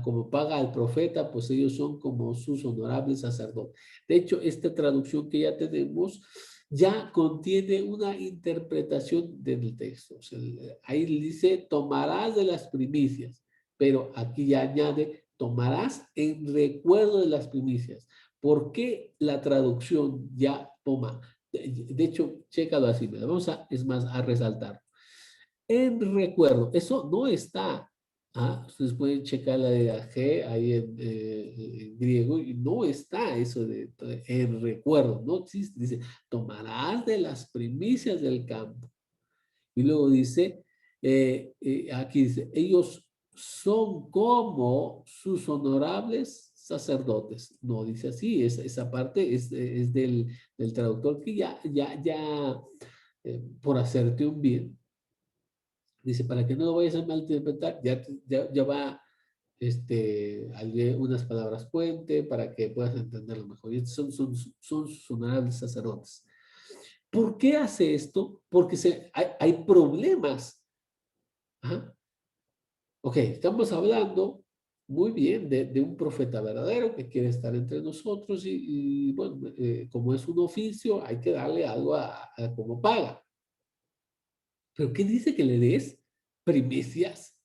como paga al profeta, pues ellos son como sus honorables sacerdotes. De hecho, esta traducción que ya tenemos ya contiene una interpretación del texto. O sea, ahí dice, tomarás de las primicias, pero aquí ya añade, tomarás en recuerdo de las primicias. ¿Por qué la traducción ya toma? De hecho, chécalo así, vamos a, es más, a resaltar. En recuerdo, eso no está. Ustedes pueden checar la de la G ahí en griego y no está eso de en recuerdo, no existe. Dice, tomarás de las primicias del campo. Y luego dice, aquí dice, ellos son como sus honorables sacerdotes. No dice así, esa parte es del traductor que ya, por hacerte un bien, dice, para que no lo vayas a malinterpretar, ya va unas palabras puente para que puedas entenderlo mejor. Y estos son sus honorables sacerdotes. ¿Por qué hace esto? Porque hay problemas. Ajá. Ok, estamos hablando muy bien de un profeta verdadero que quiere estar entre nosotros y bueno, como es un oficio, hay que darle algo a como paga. ¿Pero qué dice que le des? Primicias.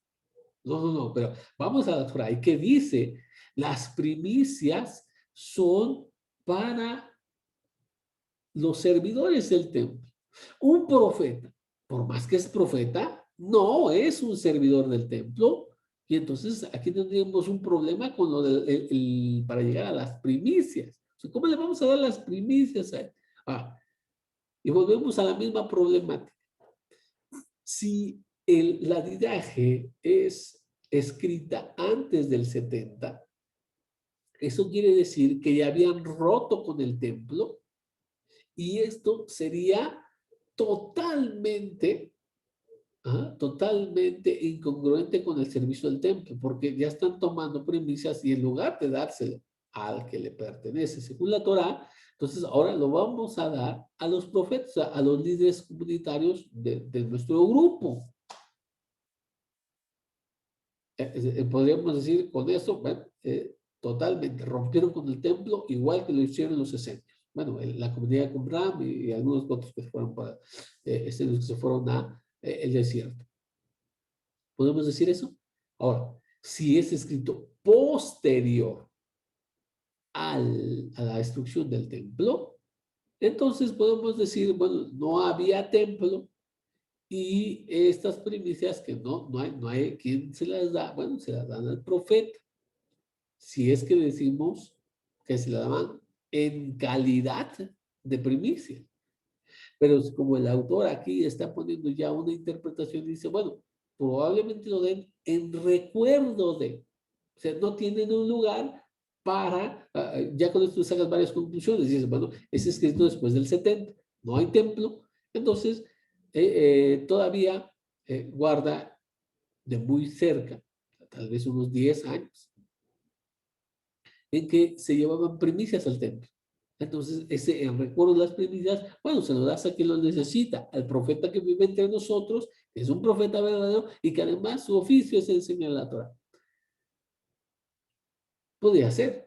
No, pero vamos a la Torah. ¿Y qué dice? Las primicias son para los servidores del templo. Un profeta, por más que es profeta, no es un servidor del templo. Y entonces aquí tendríamos un problema con lo para llegar a las primicias. O sea, ¿cómo le vamos a dar las primicias a él? Y volvemos a la misma problemática. Si la didaje es escrita antes del 70, eso quiere decir que ya habían roto con el templo y esto sería totalmente, totalmente incongruente con el servicio del templo, porque ya están tomando primicias y en lugar de dárselo al que le pertenece, según la Torá, entonces ahora lo vamos a dar a los profetas, a los líderes comunitarios de nuestro grupo. Podríamos decir con eso, bueno, totalmente rompieron con el templo igual que lo hicieron en los 60. Bueno, la comunidad de Qumran y algunos otros que fueron para, que se fueron a el desierto. ¿Podemos decir eso? Ahora, si es escrito posterior a la destrucción del templo, entonces podemos decir, bueno, no había templo y estas primicias que no hay quien se las da, bueno, se las dan al profeta. Si es que decimos que se la daban en calidad de primicia. Pero como el autor aquí está poniendo ya una interpretación, dice, bueno, probablemente lo den en recuerdo de. O sea, no tienen un lugar para, ya con esto sacas varias conclusiones. Dices, bueno, es escrito después del 70, no hay templo, entonces todavía guarda de muy cerca, tal vez unos 10 años, en que se llevaban primicias al templo. Entonces, el recuerdo de las primicias, bueno, se lo das a quien lo necesita, al profeta que vive entre nosotros, que es un profeta verdadero y que además su oficio es enseñar la Torah. Podría ser.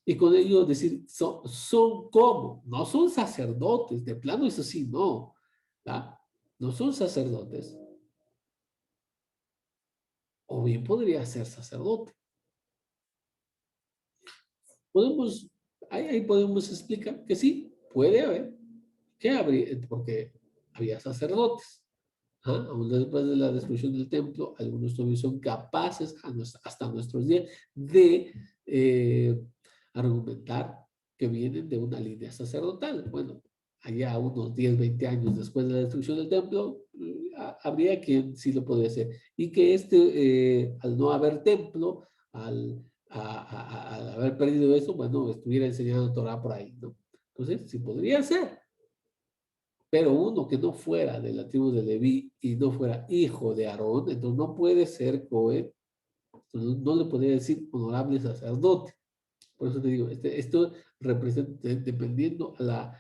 Y con ello decir, son como, no son sacerdotes, de plano eso sí, no, ¿verdad? No son sacerdotes, o bien podría ser sacerdote. Podemos, ahí podemos explicar que sí, puede haber, que habría, porque había sacerdotes. ¿Ah? Aún después de la destrucción del templo, algunos todavía son capaces, hasta nuestros días, de argumentar que vienen de una línea sacerdotal. Bueno, allá unos 10, 20 años después de la destrucción del templo, habría quien sí lo podría hacer. Y que al no haber templo, al haber perdido eso, bueno, estuviera enseñando Torah por ahí, ¿no? Entonces, sí podría ser. Pero uno que no fuera de la tribu de Leví y no fuera hijo de Aarón, entonces no puede ser Cohen, no le podría decir honorable sacerdote. Por eso te digo, esto representa, dependiendo a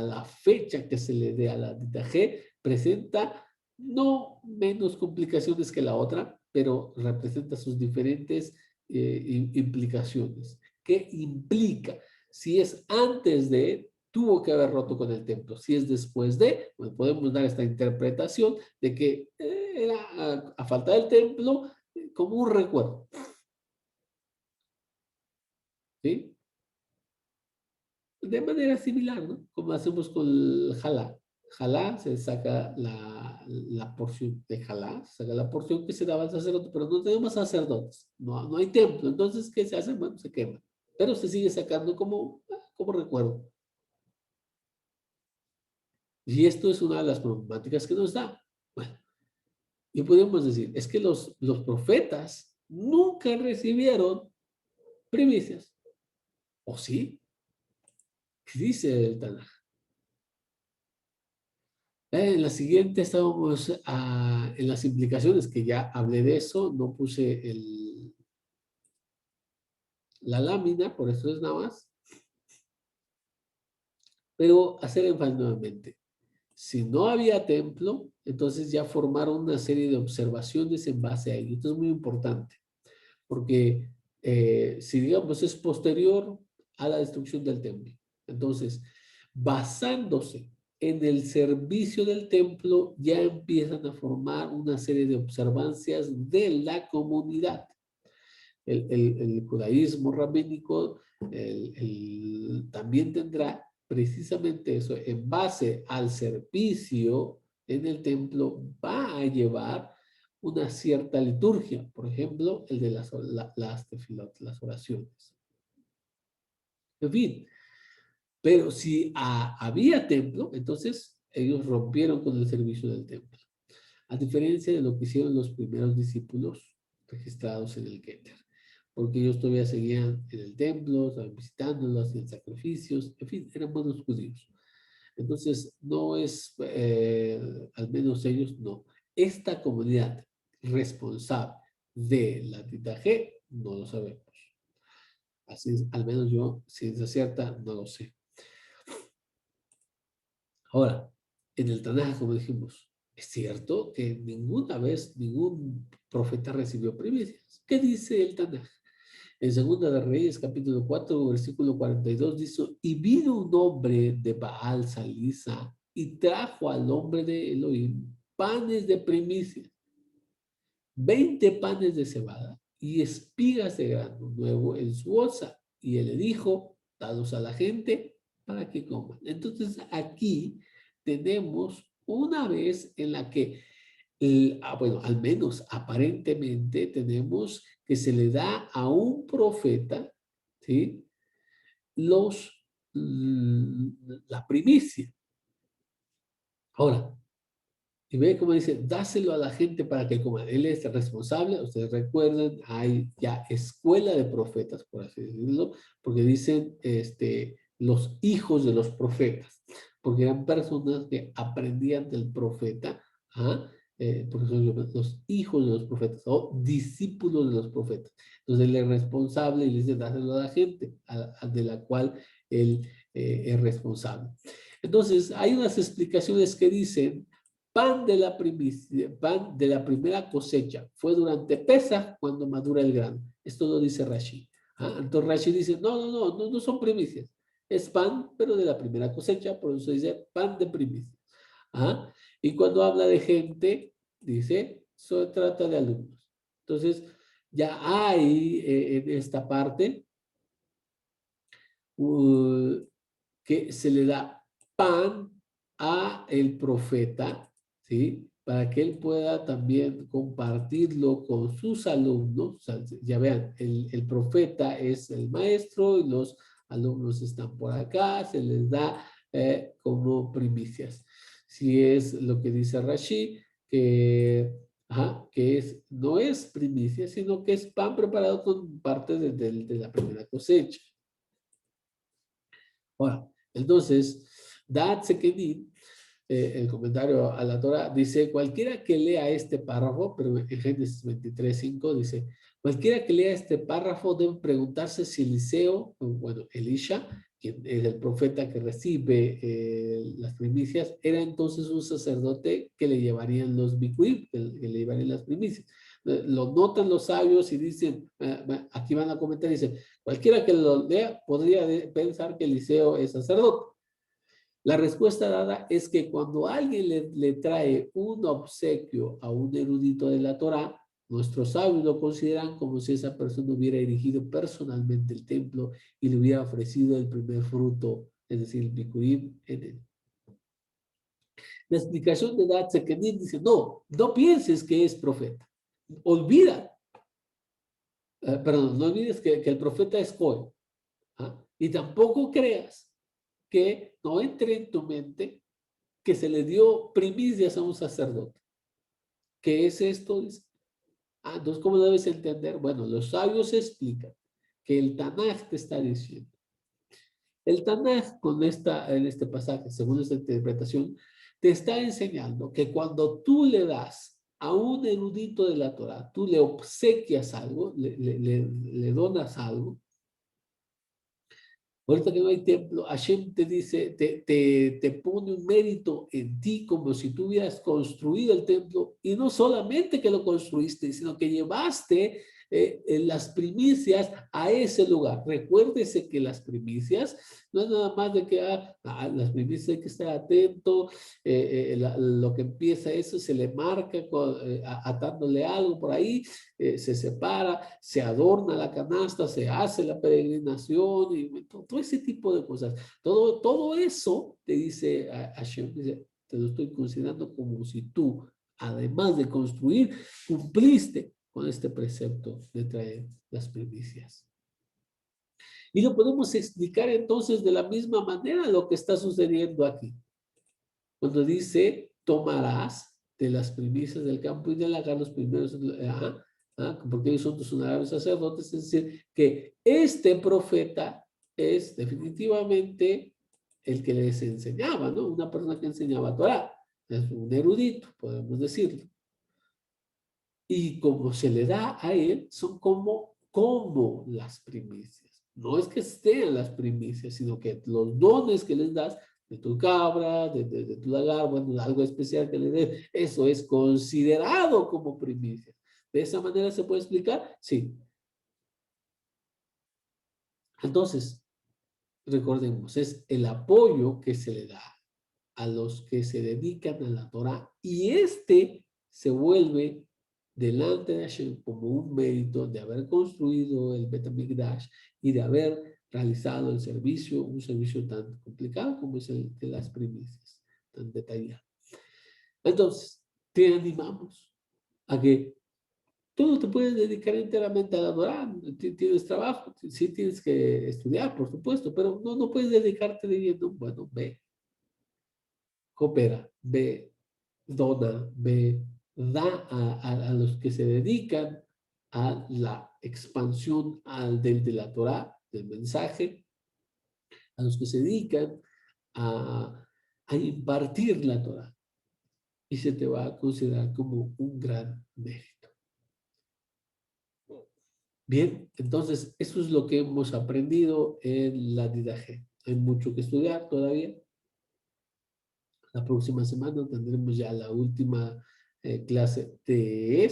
la fecha que se le dé a la dita G, presenta no menos complicaciones que la otra, pero representa sus diferentes implicaciones. ¿Qué implica? Si es antes de, tuvo que haber roto con el templo. Si es después de, bueno, podemos dar esta interpretación de que era a falta del templo como un recuerdo. ¿Sí? De manera similar, ¿no? Como hacemos con el jalá. Jalá se saca la porción de jalá, se saca la porción que se daba al sacerdote, pero no tenemos sacerdotes, no hay templo. Entonces, ¿qué se hace? Bueno, se quema. Pero se sigue sacando como recuerdo. Y esto es una de las problemáticas que nos da. Bueno, y podemos decir, es que los profetas nunca recibieron primicias. ¿O sí? ¿Qué dice el Tanaj? En la siguiente estábamos en las implicaciones, que ya hablé de eso, no puse la lámina, por eso es nada más, pero hacer énfasis nuevamente. Si no había templo, entonces ya formaron una serie de observaciones en base a ello. Esto es muy importante, porque si digamos es posterior a la destrucción del templo, entonces basándose en el servicio del templo, ya empiezan a formar una serie de observancias de la comunidad. El judaísmo rabínico también tendrá precisamente eso, en base al servicio en el templo, va a llevar una cierta liturgia, por ejemplo, el de las tefilot, las oraciones. En fin, pero si había templo, entonces ellos rompieron con el servicio del templo. A diferencia de lo que hicieron los primeros discípulos registrados en el Keter. Porque ellos todavía seguían en el templo, estaban visitándolo, hacían sacrificios, en fin, eran buenos judíos. Entonces, no es, al menos ellos no. Esta comunidad responsable de la Tita G, no lo sabemos. Así es, al menos yo, ciencia cierta, no lo sé. Ahora, en el Tanaj, como dijimos, es cierto que ninguna vez ningún profeta recibió primicias. ¿Qué dice el Tanaj? En Segunda de Reyes, capítulo 4, versículo 42, dice, y vino un hombre de Baal Salisa y trajo al hombre de Elohim panes de primicia, 20 panes de cebada y espigas de grano nuevo en su bolsa. Y él le dijo, dados a la gente para que coman. Entonces aquí tenemos una vez en la que, bueno, al menos aparentemente tenemos que se le da a un profeta, ¿sí? La primicia. Ahora, y ve cómo dice, dáselo a la gente para que coman. Él es responsable, ustedes recuerdan, hay ya escuela de profetas, por así decirlo, porque dicen los hijos de los profetas, porque eran personas que aprendían del profeta, ¿ah? Porque son los hijos de los profetas o discípulos de los profetas. Entonces él es responsable y le dice, dáselo a la gente de la cual él es responsable. Entonces hay unas explicaciones que dicen, pan de la primicia, pan de la primera cosecha fue durante Pesaj cuando madura el grano. Esto lo dice Rashi. ¿Ah? Entonces Rashi dice, no son primicias. Es pan, pero de la primera cosecha, por eso dice pan de primicias. ¿Ah? Y cuando habla de gente, dice, se trata de alumnos. Entonces, ya hay en esta parte que se le da pan a el profeta, ¿sí? Para que él pueda también compartirlo con sus alumnos. O sea, ya vean, el profeta es el maestro y los alumnos están por acá, se les da como primicias. Si es lo que dice Rashi, que, que no es primicia, sino que es pan preparado con parte de la primera cosecha. Bueno, entonces, Dad Sekenin, el comentario a la Torah, dice, cualquiera que lea este párrafo, pero en Génesis 23:5 dice, cualquiera que lea este párrafo debe preguntarse si Eliseo, bueno, Elisha, quien es el profeta que recibe las primicias, era entonces un sacerdote que le llevarían los bikurim, que le llevarían las primicias. Lo notan los sabios y dicen, aquí van a comentar, dicen, cualquiera que lo lea podría pensar que Eliseo es sacerdote. La respuesta dada es que cuando alguien le trae un obsequio a un erudito de la Torá, nuestros sabios lo consideran como si esa persona hubiera erigido personalmente el templo y le hubiera ofrecido el primer fruto, es decir, el bikurim en él. La explicación de Dad Sekenin dice, no pienses que es profeta. Olvida, perdón, no olvides que el profeta es Cohen. Y tampoco creas que no entre en tu mente que se le dio primicias a un sacerdote. ¿Qué es esto? Entonces, ¿cómo debes entender? Bueno, los sabios explican que el Tanaj te está diciendo. El Tanaj en este pasaje, según esta interpretación, te está enseñando que cuando tú le das a un erudito de la Torah, tú le obsequias algo, le donas algo. Ahorita que no hay templo, Hashem te dice, te pone un mérito en ti como si tú hubieras construido el templo y no solamente que lo construiste, sino que llevaste las primicias a ese lugar. Recuérdese que las primicias no es nada más de que las primicias hay que estar atento, lo que empieza eso se le marca atándole algo por ahí, se separa, se adorna la canasta, se hace la peregrinación y todo ese tipo de cosas. Todo eso te dice Hashem, te lo estoy considerando como si tú, además de construir, cumpliste con este precepto de traer las primicias. Y lo podemos explicar entonces de la misma manera lo que está sucediendo aquí. Cuando dice, tomarás de las primicias del campo y del lagar los primeros, porque ellos son tus honorables sacerdotes, es decir, que este profeta es definitivamente el que les enseñaba, ¿no? Una persona que enseñaba Torah, es un erudito, podemos decirlo. Y como se le da a él, son como las primicias. No es que sean las primicias, sino que los dones que les das de tu cabra, de tu lagar, bueno, algo especial que le des, eso es considerado como primicia. ¿De esa manera se puede explicar? Sí. Entonces, recordemos, es el apoyo que se le da a los que se dedican a la Torah y este se vuelve delante de Hashem como un mérito de haber construido el Bet HaMikdash y de haber realizado el servicio, un servicio tan complicado como es el de las primicias, tan detallado. Entonces, te animamos a que tú no te puedes dedicar enteramente a adorar, tienes trabajo, sí tienes que estudiar, por supuesto, pero no puedes dedicarte diciendo, bueno, ve, coopera, ve, dona, ve, da a los que se dedican a la expansión de la Torah, del mensaje, a los que se dedican a impartir la Torah. Y se te va a considerar como un gran mérito. Bien, entonces eso es lo que hemos aprendido en la Didaje. Hay mucho que estudiar todavía. La próxima semana tendremos ya la última clase de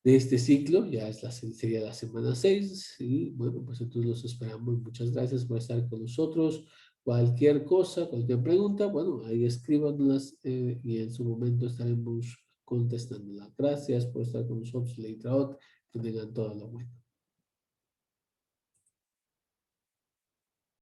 de este ciclo, ya es sería la semana 6 y bueno, pues entonces los esperamos. Muchas gracias por estar con nosotros. Cualquier cosa, cualquier pregunta, bueno, ahí escríbanos y en su momento estaremos contestándola. Gracias por estar con nosotros, Leitraot, que tengan todo lo bueno.